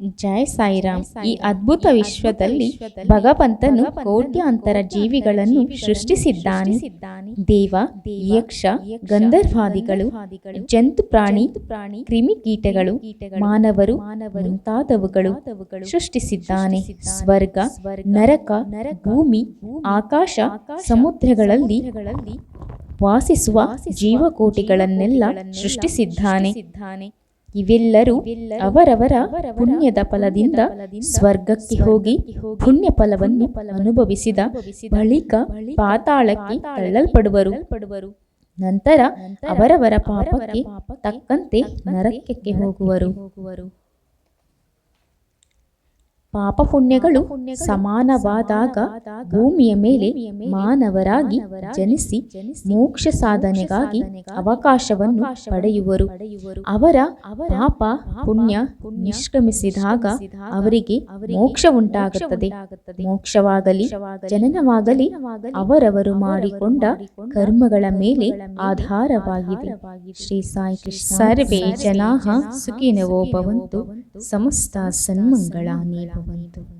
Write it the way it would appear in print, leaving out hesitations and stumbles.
ಜೈ ಸಾಯಿರಾಮ್. ಈ ಅದ್ಭುತ ವಿಶ್ವದಲ್ಲಿ ಭಗವಂತನು ಕೋಟ್ಯಾಂತರ ಜೀವಿಗಳನ್ನು ಸೃಷ್ಟಿಸಿದ್ದಾನೆ. ದೇವ, ಯಕ್ಷ, ಗಂಧರ್ವಾದಿಗಳು, ಜಂತು ಪ್ರಾಣಿ, ಕ್ರಿಮಿಕೀಟಗಳು, ಮಾನವರು ಮುಂತಾದವುಗಳು ಸೃಷ್ಟಿಸಿದ್ದಾನೆ. ಸ್ವರ್ಗ, ನರಕ, ಭೂಮಿ, ಆಕಾಶ, ಸಮುದ್ರಗಳಲ್ಲಿ ವಾಸಿಸುವ ಜೀವಕೋಟಿಗಳನ್ನೆಲ್ಲ ಸೃಷ್ಟಿಸಿದ್ದಾನೆ. ಇವೆಲ್ಲರೂ ಅವರವರ ಪುಣ್ಯದ ಫಲದಿಂದ ಸ್ವರ್ಗಕ್ಕೆ ಹೋಗಿ ಪುಣ್ಯ ಫಲವನ್ನು ಅನುಭವಿಸಿದ ಬಳಿಕ ಪಾತಾಳಕ್ಕೆ ತಳ್ಳಲ್ಪಡುವರು. ನಂತರ ಅವರವರ ಪಾಪಕ್ಕೆ ತಕ್ಕಂತೆ ನರಕಕ್ಕೆ ಹೋಗುವರು. ಪಾಪ ಪುಣ್ಯಗಳು ಸಮಾನವಾದಾಗ ಭೂಮಿಯ ಮೇಲೆ ಮಾನವರಾಗಿ ಜನಿಸಿ ಮೋಕ್ಷ ಸಾಧನೆಗಾಗಿ ಅವಕಾಶವನ್ನು ಪಡೆಯುವರು. ಅವರ ಪಾಪ ಪುಣ್ಯ ನಿಷ್ಕ್ರಮಿಸಿದಾಗ ಅವರಿಗೆ ಮೋಕ್ಷ ಉಂಟಾಗುತ್ತದೆ. ಮೋಕ್ಷವಾಗಲಿ ಜನನವಾಗಲಿ ಅವರವರು ಮಾಡಿಕೊಂಡ ಕರ್ಮಗಳ ಮೇಲೆ ಆಧಾರವಾಗಿದೆ. ಶ್ರೀ ಸಾಯಿ ಕೃಷ್ಣ. ಸರ್ವೇ ಜನಾಃ ಸುಖಿನೋ ಭವಂತು. ಸಮಸ್ತ ಸನ್ಮಂಗಳಾನಿ ಭವಂತು.